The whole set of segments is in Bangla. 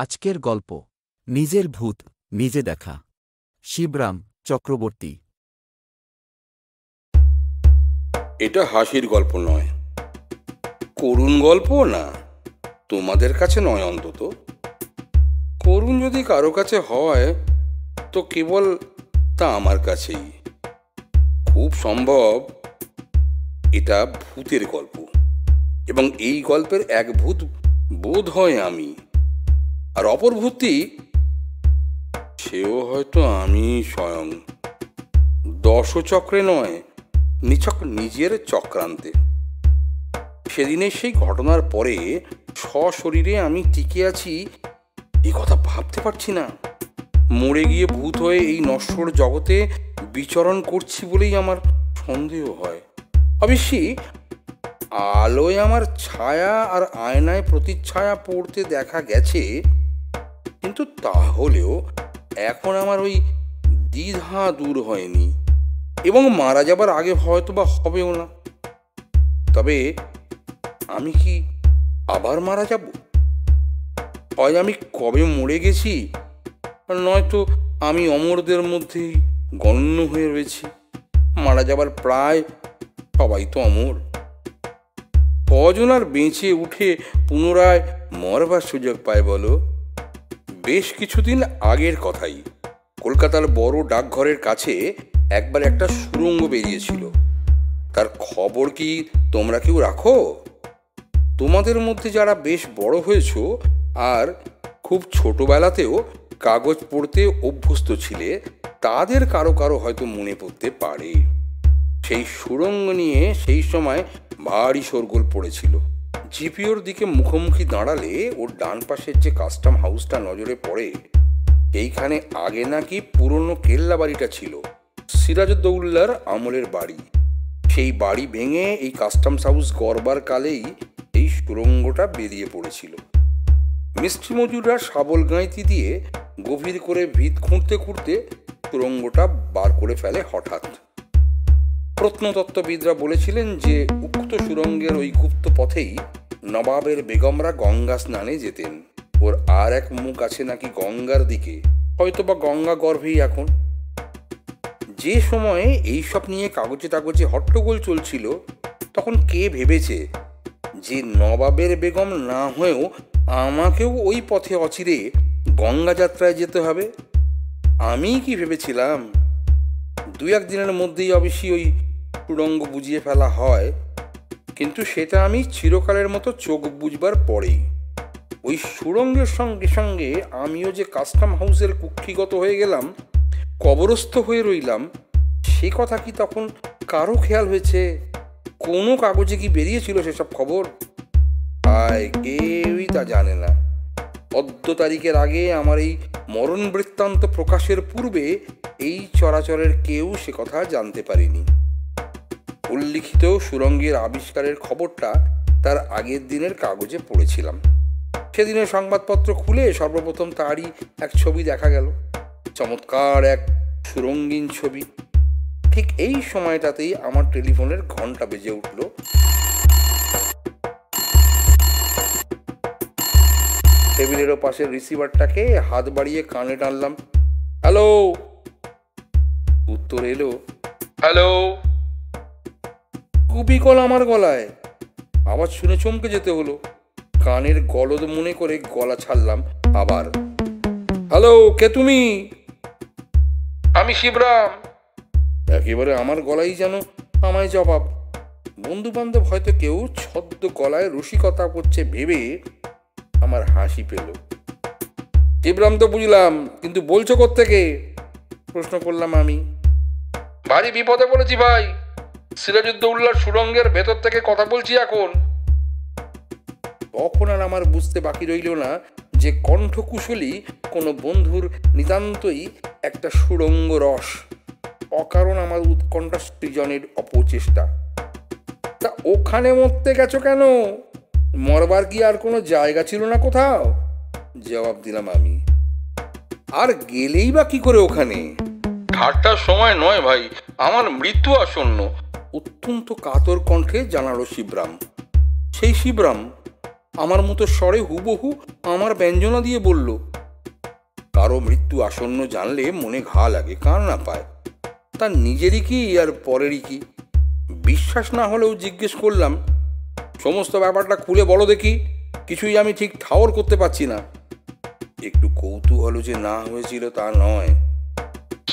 আজকের গল্প নিজের ভূত নিজে দেখা। শিবরাম চক্রবর্তী। এটা হাসির গল্প নয়, করুণ গল্প না। তোমাদের কাছে নয়, অন্তত করুণ যদি কারো কাছে হয় তো কেবল তা আমার কাছেই। খুব সম্ভব এটা ভূতের গল্প, এবং এই গল্পের এক ভূত বোধ হয় আমি, আর অপর ভূতটি সেও হয়তো আমি স্বয়ং। দশচক্রে নয়, নিছক নিজের চক্রান্তে। সেদিনের সেই ঘটনার পরে সশরীরে আমি টিকে আছি এই কথা ভাবতে পারছি না। মরে গিয়ে ভূত হয়ে এই নশ্বর জগতে বিচরণ করছি বলেই আমার সন্দেহ হয়। অবশ্যই আলোয় আমার ছায়া আর আয়নায় প্রতিচ্ছায়া পড়তে দেখা গেছে, কিন্তু তাহলেও এখন আমার ওই দ্বিধা দূর হয়নি, এবং মারা যাবার আগে হয়তো বা হবেও না। তবে আমি কি আবার মারা যাব? হয় আমি কবে মরে গেছি, নয়তো আমি অমরদের মধ্যেই গণ্য হয়ে রয়েছি। মারা যাবার প্রায় সবাই তো অমর। কজন আর বেঁচে উঠে পুনরায় মরবার সুযোগ পায় বলো? বেশ কিছুদিন আগের কথাই, কলকাতার বড় ডাকঘরের কাছে একবার একটা সুড়ঙ্গ বেরিয়েছিল। তার খবর কি তোমরা কেউ রাখো? তোমাদের মধ্যে যারা বেশ বড় হয়েছ আর খুব ছোটবেলাতেও কাগজ পড়তে অভ্যস্ত ছিলে, তাদের কারো কারো হয়তো মনে পড়তে পারে। সেই সুড়ঙ্গ নিয়ে সেই সময় ভারী শোরগোল পড়েছিল। জিপিওর দিকে মুখোমুখি দাঁড়ালে ওর ডান পাশের যে কাস্টম হাউসটা নজরে পড়ে, এইখানে আগে নাকি পুরনো কেল্লা বাড়িটা ছিল, সিরাজউদ্দৌলার আমলের বাড়ি। সেই বাড়ি ভেঙে এই কাস্টমস হাউস গড়বার কালেই এই সুড়ঙ্গটা বেরিয়ে পড়েছিল। মিস্ত্রি মজুররা শাবল গাঁইতি দিয়ে গভীর করে ভিত খুঁড়তে খুঁড়তে সুড়ঙ্গটা বার করে ফেলে হঠাৎ। প্রত্নতত্ত্ববিদরা বলেছিলেন যে উক্ত সুড়ঙ্গের ওই গুপ্ত পথেই নবাবের বেগমরা গঙ্গা স্নানে যেতেন। ওর আর এক মুখ আছে নাকি গঙ্গার দিকে, হয়তো বা গঙ্গা গর্ভেই এখন। যে সময়ে এইসব নিয়ে কাগজে টাগজে হট্টগোল চলছিল, তখন কে ভেবেছে যে নবাবের বেগম না হয়েও আমাকেও ওই পথে অচিরে গঙ্গা যাত্রায় যেতে হবে? আমি কি ভেবেছিলাম দু এক দিনের মধ্যেই অবশ্যই ওই সুড়ঙ্গ বুঝিয়ে ফেলা হয়, কিন্তু সেটা আমি চিরকালের মতো চোখ বুঝবার পরেই। ওই সুড়ঙ্গের সঙ্গে সঙ্গে আমিও যে কাস্টম হাউসের কুক্ষিগত হয়ে গেলাম, কবরস্থ হয়ে রইলাম, সে কথা কি তখন কারো খেয়াল হয়েছে? কোনো কাগজে কি বেরিয়েছিল সেসব খবর? কেউই তা জানে না। অদ্য তারিখের আগে আমার এই মরণ বৃত্তান্ত প্রকাশের পূর্বে এই চরাচরের কেউ সে কথা জানতে পারেনি। উল্লিখিত সুড়ঙ্গের আবিষ্কারের খবরটা তার আগের দিনের কাগজে পড়েছিলাম। সেদিনের সংবাদপত্র খুলে সর্বপ্রথম তারই এক ছবি দেখা গেল, চমৎকার এক সুরঙ্গিন ছবি। ঠিক এই সময়টাতেই আমার টেলিফোনের ঘন্টা বেজে উঠল। টেবিলের পাশের রিসিভারটাকে হাত বাড়িয়ে কানে টানলাম। হ্যালো। উত্তর এলো, হ্যালো। কুপিকল আমার গলায়। আওয়াজ শুনে চমকে যেতে হলো। কানের গলদ মনে করে গলা ছাড়লাম আবার। হ্যালো, কে তুমি? আমি শিবরাম। একেবারে আমার গলাই যেন আমায় জবাব। বন্ধু বান্ধব হয়তো কেউ ছদ্ম গলায় রসিকতা করছে ভেবে আমার হাসি পেল। শিবরাম তো বুঝলাম, কিন্তু বলছো কোত্থেকে? প্রশ্ন করলাম আমি। ভারী বিপদে পড়েছি ভাই, সিরাজউদ্দৌলার সুড়ঙ্গের ভেতর থেকে কথা বলছি এখন। তখন আর আমার বুঝতে বাকি রইল না যে কণ্ঠকুশলী কোনো বন্ধুর নিতান্তই একটা সুড়ঙ্গ রস, অকারণ আমার উৎকণ্ঠা সৃজনের অপচেষ্টা। তা ওখানে মরতে গেছো কেন? মরবার কি আর কোনো জায়গা ছিল না কোথাও? জবাব দিলাম আমি। আর গেলেই বা কি করে ওখানে? ঠাট্টার সময় নয় ভাই, আমার মৃত্যু আসন্ন, অত্যন্ত কাতর কণ্ঠে জানালো শিবরাম। সেই শিবরাম আমার মতো স্বরে হুবহু আমার ব্যঞ্জনা দিয়ে বলল, কারো মৃত্যু আসন্ন জানলে মনে ঘা লাগে, কার না পায়? তার নিজেরই কি আর পরেরই কি? বিশ্বাস না হলেও জিজ্ঞেস করলাম, সমস্ত ব্যাপারটা খুলে বলো দেখি, কিছুই আমি ঠিক ঠাওর করতে পারছি না। একটু কৌতূহল যে না হয়েছিল তা নয়।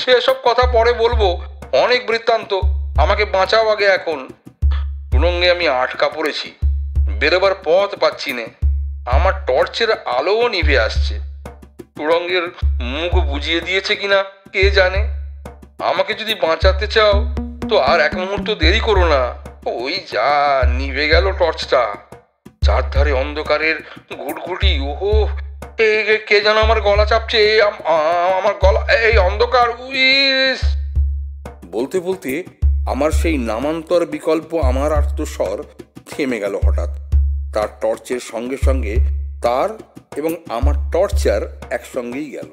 সেসব কথা পরে বলবো, অনেক বৃত্তান্ত, আমাকে বাঁচাও আগে। এখন সুড়ঙ্গে আমি আটকা পড়েছি, বেরোবার পথ পাচ্ছি না। আমার টর্চের আলোও নিভে আসছে। সুড়ঙ্গের মুখ বুঝিয়ে দিয়েছে কিনা কে জানে। আমাকে যদি বাঁচাতে চাও তো আর এক মুহূর্ত দেরি করো না। ওই যা নিভে গেল টর্চটা, চারধারে অন্ধকারের ঘুটঘুটি। ওহো, কে যেন আমার গলা চাপছে, আমার গলা, এই অন্ধকার, উইস। বলতে বলতে আমার সেই নামান্তর বিকল্প আমার আর্তস্বর থেমে গেল হঠাৎ। তার টর্চের সঙ্গে সঙ্গে তার এবং আমার টর্চার একসঙ্গেই গেল।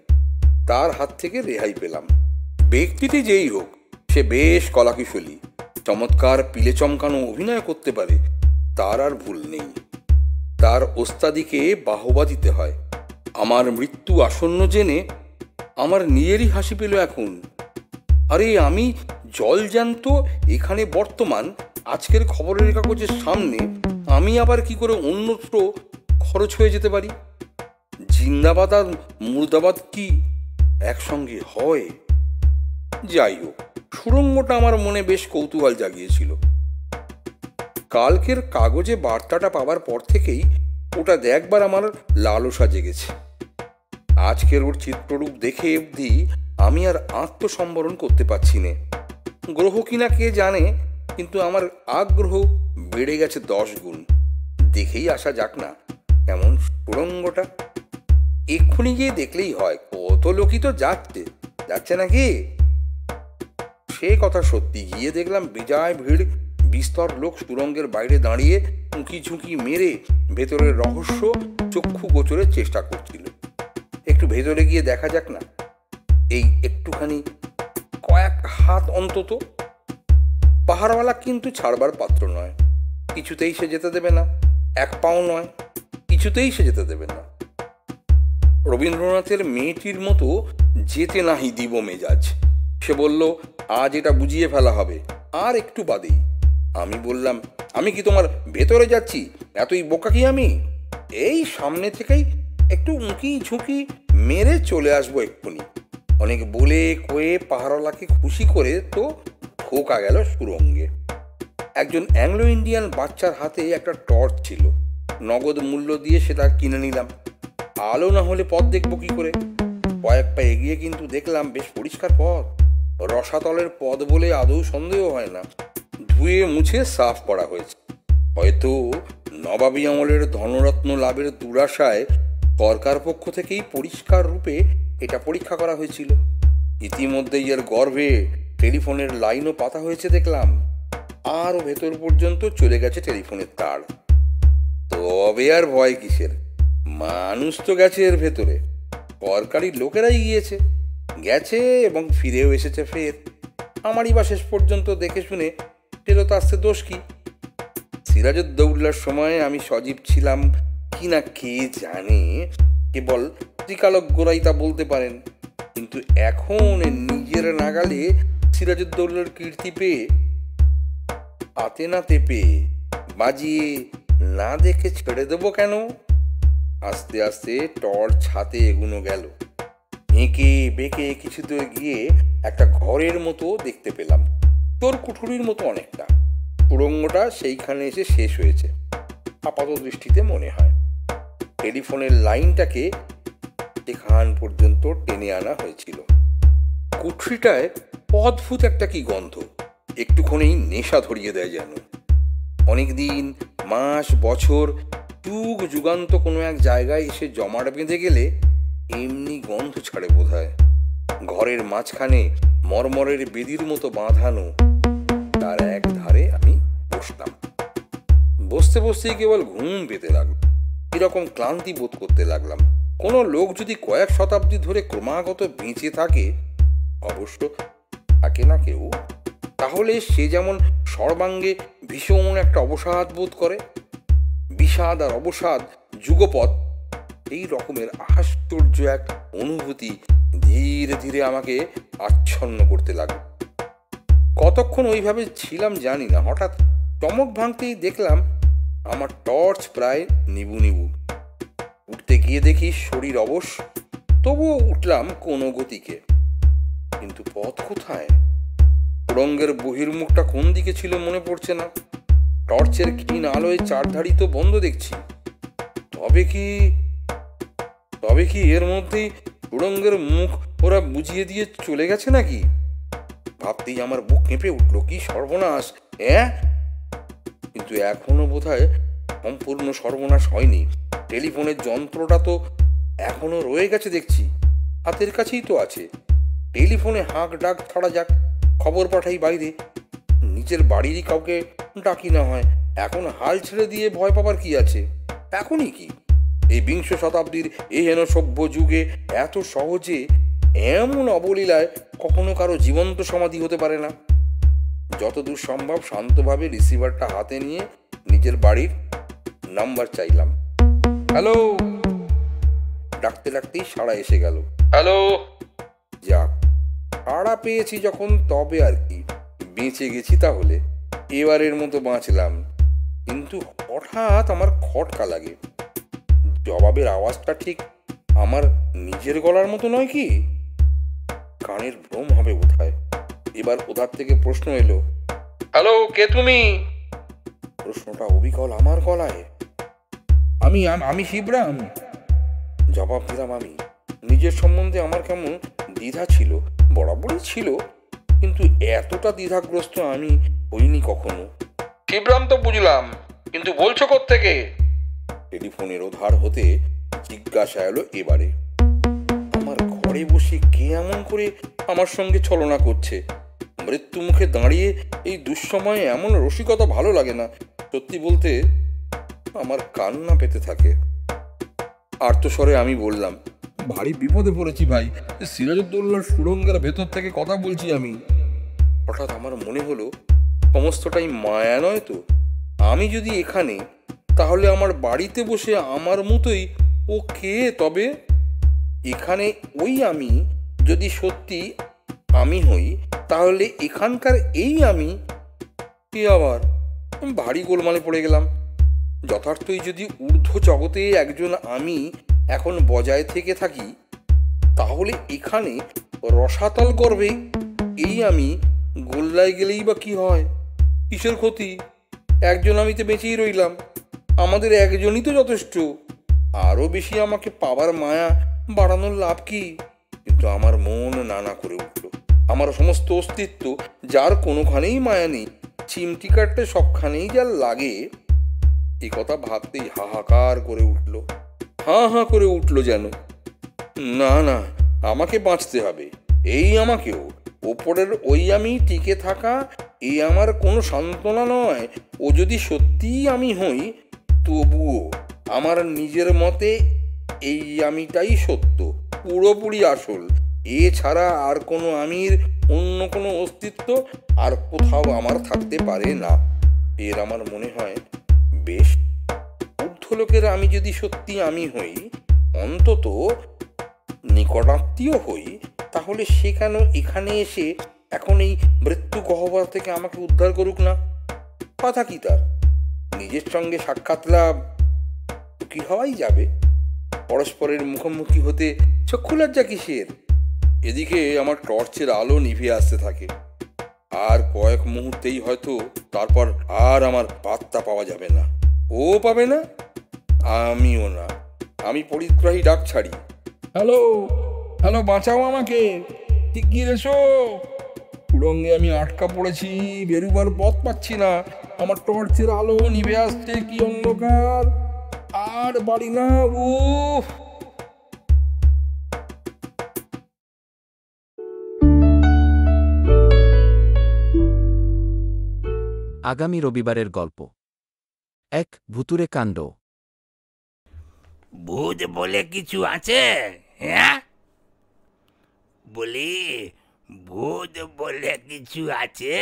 তার হাত থেকে রেহাই পেলাম। ব্যক্তিটি যেই হোক, সে বেশ কলাকুশলী, চমৎকার পিলে চমকানো অভিনয় করতে পারে, তার আর ভুল নেই। তার ওস্তাদিকে বাহবা দিতে হয়। আমার মৃত্যু আসন্ন জেনে আমার নিজেরই হাসি পেল এখন। আরে আমি জলজ্যান্ত এখানে বর্তমান, আজকের খবরের কাগজের সামনে, আমি আবার কি করে অন্যত্র খরচ হয়ে যেতে পারি? জিন্দাবাদ আর মুর্দাবাদ কি একসঙ্গে হয়? যাই হোক, সুড়ঙ্গটা আমার মনে বেশ কৌতূহল জাগিয়েছিল। কালকের কাগজে বার্তাটা পাবার পর থেকেই ওটা দেখবার আমার লালসা জেগেছে। আজকের ওর চিত্ররূপ দেখে অবধি আমি আর আত্মসম্বরণ করতে পারছি না। গ্রহ কিনা কে জানে, কিন্তু আমার আগ্রহ বেড়ে গেছে 10 গুণ। দেখেই আসা যাক না কেমন সুড়ঙ্গটা। এক্ষুনি গিয়ে দেখলেই হয়, কত লোকই তো যাচ্ছে নাকি। সে কথা সত্যি, গিয়ে দেখলাম বিজয় ভিড়, বিস্তর লোক সুড়ঙ্গের বাইরে দাঁড়িয়ে উঁকি ঝুঁকি মেরে ভেতরের রহস্য চক্ষু গোচরের চেষ্টা করছিল। একটু ভেতরে গিয়ে দেখা যাক না, এই একটুখানি, কয়েক হাত অন্তত। পাহাড়ওয়ালা কিন্তু ছাড়বার পাত্র নয়, কিছুতেই সে যেতে দেবে না। এক পাও নয়, কিছুতেই সে যেতে দেবে না। রবীন্দ্রনাথের মেয়েটির মতো যেতে নাহি দিব মেজাজ। সে বলল, আজ এটা বুঝিয়ে ফেলা হবে, আর একটু বাদেই। আমি বললাম, আমি কি তোমার ভেতরে যাচ্ছি? এতই বোকা কি আমি? এই সামনে থেকেই একটু উঁকি ঝুঁকি মেরে চলে আসবো এক্ষুনি। অনেক বলে কয়ে পাহাড়ওয়ালাকে খুশি করে তো ঢোকা গেল সুড়ঙ্গে। একজন অ্যাংলো ইন্ডিয়ান বাচ্চার হাতে একটা টর্চ ছিল। নগদ মূল্য দিয়ে সেটা কিনে নিলাম। আলো না হলে পথ দেখবো কি করে? কয়েক পা এগিয়ে কিন্তু দেখলাম বেশ পরিষ্কার পথ। রসাতলের পথ বলে আদৌ সন্দেহ হয় না। ধুয়ে মুছে সাফ করা হয়েছে। হয়তো নবাবী আমলের ধনরত্ন লাভের দুরাশায় সরকার পক্ষ থেকেই পরিষ্কার রূপে এটা পরীক্ষা করা হয়েছিল। ইতিমধ্যেই এর গর্ভে টেলিফোনের লাইনও পাতা হয়েছে দেখলাম। আরও ভেতর পর্যন্ত চলে গেছে টেলিফোনের তার। তবে আর ভয় কিসের? মানুষ তো গেছে এর ভেতরে, সরকারি লোকেরাই গেছে এবং ফিরেও এসেছে ফের। আমারই বা শেষ পর্যন্ত দেখে শুনে ফেরত আসতে দোষ কি? সিরাজউদ্দৌলার সময় আমি সজীব ছিলাম কি না কে জানে, কেবল ত্রিকালজ্ঞরাই তা বলতে পারেন। কিন্তু এখন নিজের নাগালে সিরাজউদ্দৌলার কীর্তি পেয়ে, হাতে নাতে পেয়ে, বাজিয়ে না দেখে ছেড়ে দেবো কেন? আস্তে আস্তে টর্চ হাতে এগুনো গেল। এঁকে বেঁকে কিছু দূর গিয়ে একটা ঘরের মতো দেখতে পেলাম, তোর কুঠুরির মতো অনেকটা। সুড়ঙ্গটা সেইখানে এসে শেষ হয়েছে আপাত দৃষ্টিতে মনে হয়। টেলিফোনের লাইনটাকে এখান পর্যন্ত টেনে আনা হয়েছিল। কুঠরিটায় অদ্ভুত একটা কি গন্ধ, একটুখানি নেশা ধরিয়ে দেয় যেন। অনেকদিন, মাস, বছর, যুগ যুগান্ত কোনো এক জায়গায় এসে জমাট বেঁধে গেলে এমনি গন্ধ ছাড়ে বোধহয়। ঘরের মাঝখানে মরমরের বেদির মতো বাঁধানো, তার এক ধারে আমি বসলাম। বসতে বসতেই কেবল ঘুম পেতে লাগলো। এরকম ক্লান্তি বোধ করতে লাগলাম। কোনো লোক যদি কয়েক শতাব্দী ধরে ক্রমাগত বেঁচে থাকে, অবশ্য থাকে না কেউ, তাহলে সে যেমন সর্বাঙ্গে ভীষণ একটা অবসাদ বোধ করে। বিষাদ আর অবসাদ যুগপৎ এই রকমের আশ্চর্য এক অনুভূতি ধীরে ধীরে আমাকে আচ্ছন্ন করতে লাগলো। কতক্ষণ ওইভাবে ছিলাম জানি না। হঠাৎ চমক ভাঙতেই দেখলাম আমার টর্চ প্রায় নিবু নিবু। উঠতে গিয়ে দেখি শরীর অবশ, তবুও উঠলাম কোনো গতিকে। কিন্তু পথ কোথায়? সুড়ঙ্গের বহির্মুখটা কোন দিকে ছিল মনে পড়ছে না। টর্চের ক্ষীণ আলোয় চারধারি তো বন্ধ দেখছি। তবে কি এর মধ্যেই সুড়ঙ্গের মুখ ওরা বুঝিয়ে দিয়ে চলে গেছে নাকি? ভাবতেই আমার বুক কেঁপে উঠল। কি সর্বনাশ! কিন্তু এখনো বোধহয় সম্পূর্ণ সর্বনাশ হয়নি। টেলিফোনের যন্ত্রটা তো এখনো রয়ে গেছে দেখছি, হাতের কাছেই তো আছে। টেলিফোনে হাঁক ডাক ছাড়া যাক, খবর পাঠাই বাইরে। নিজের বাড়িরই কাউকে ডাকি না হয়। এখন হাল ছেড়ে দিয়ে ভয় পাবার কি আছে? এখনই কি এই বিংশ শতাব্দীর এহেন সভ্য যুগে এত সহজে এমন অবলীলায় কখনো কারো জীবন্ত সমাধি হতে পারে না। যতদূর সম্ভব শান্তভাবে রিসিভারটা হাতে নিয়ে নিজের বাড়ির নাম্বার চাইলাম। হ্যালো! ডাকতে ডাকতেই সাড়া এসে গেল। হ্যালো! যাক, সাড়া পেয়েছি যখন তবে আর কি, বেঁচে গেছি তাহলে। এবারের মতো বাঁচলাম। কিন্তু হঠাৎ আমার খটকা লাগে। জবাবের আওয়াজটা ঠিক আমার নিজের গলার মতো নয় কি? কানের ভ্রম হবে বোধহয়। এবার ওধার থেকে প্রশ্ন এলো, হ্যালো, কে তুমি? প্রশ্নটা অবিকল আমার গলায়। আমি শিবরাম, জবাব দিলাম আমি। নিজের সম্বন্ধে আমার কেমন দ্বিধা ছিল, বরাবরই ছিল, কিন্তু এতটা দ্বিধাগ্রস্ত আমি হইনি কখনো। শিবরাম তো বুঝলাম, কিন্তু বলছো কোত্থেকে? টেলিফোনের ওধার হতে জিজ্ঞাসা এলো এবারে। আমার ঘরে বসে কে এমন করে আমার সঙ্গে ছলনা করছে? মৃত্যু মুখে দাঁড়িয়ে এই দুঃসময়ে এমন রসিকতা ভালো লাগে না। সত্যি বলতে আমার কান্না পেতে থাকে। আর্তস্বরে আমি বললাম, ভারী বিপদে পড়েছি ভাই, সিরাজউদ্দৌলার সুড়ঙ্গের ভেতর থেকে কথা বলছি আমি। হঠাৎ আমার মনে হলো সমস্তটাই মায়া নয় তো? আমি যদি এখানে, তাহলে আমার বাড়িতে বসে আমার মতোই ও কে তবে? এখানে ওই আমি যদি সত্যি আমি হই, তাহলে এখানকার এই আমি কি আবার? ভারী গোলমালে পড়ে গেলাম। যথার্থই যদি ঊর্ধ্ব জগতে একজন আমি এখন বজায় থেকে থাকি, তাহলে এখানে রসাতল গর্ভে এই আমি গোল্লায় গেলেই বা কি হয়? কিসের ক্ষতি? একজন আমিতে বেঁচেই রইলাম। আমাদের একজনই তো যথেষ্ট। আরও বেশি আমাকে পাবার মায়া বাড়ানোর লাভ কি? কিন্তু আমার মন নানা করে উঠল। আমার সমস্ত অস্তিত্ব যার কোনোখানেই মায়া নেই, চিমটি কাটতে সবখানেই যা লাগে, এ কথা ভাবতেই হাহাকার করে উঠল। হাঁ করে উঠল যেন। না, আমাকে বাঁচতে হবে। এই আমাকেও, ওপরের ওই আমি টিকে থাকা, এই আমার কোনো সান্ত্বনা নয়। ও যদি সত্যিই আমি হই, তবুও আমার নিজের মতে এই আমিটাই সত্য, পুরোপুরি আসল। এছাড়া আর কোনো আমির অন্য কোনো অস্তিত্ব আর কোথাও আমার থাকতে পারে না। এর আমার মনে হয় বেশ। ঊর্ধ্বলোকের আমি যদি সত্যি আমি হই, অন্তত নিকটাত্মীয় হই, তাহলে সে কেন এখানে এসে এখন এই মৃত্যু গহ্বর থেকে আমাকে উদ্ধার করুক না? কথা কি তার? নিজের সঙ্গে সাক্ষাৎ লাভ কি হওয়াই যাবে। পরস্পরের মুখোমুখি হতে চক্ষু লজ্জা কিসের? এদিকে আমার টর্চের আলো নিভে আসতে থাকে। আর কয়েক মুহূর্তেই হয়তো তারপর আর আমার পাত্তা পাওয়া যাবে না। ও পাবে না, আমিও না। আমি পরিগ্রাহী ডাক ছাড়ি, হ্যালো, বাঁচাও আমাকে, শিগগির এসো। সুড়ঙ্গে আমি আটকা পড়েছি, বেরুবার পথ পাচ্ছি না। আমার টর্চের আলো নিভে আসছে, কি অন্ধকার, আর বাড়ি না। উফ! আগামী রবিবারের গল্প। এক ভুতুরে কাণ্ড। ভূত বলে কিছু আছে? হ্যাঁ বলি, ভূত বলে কিছু আছে?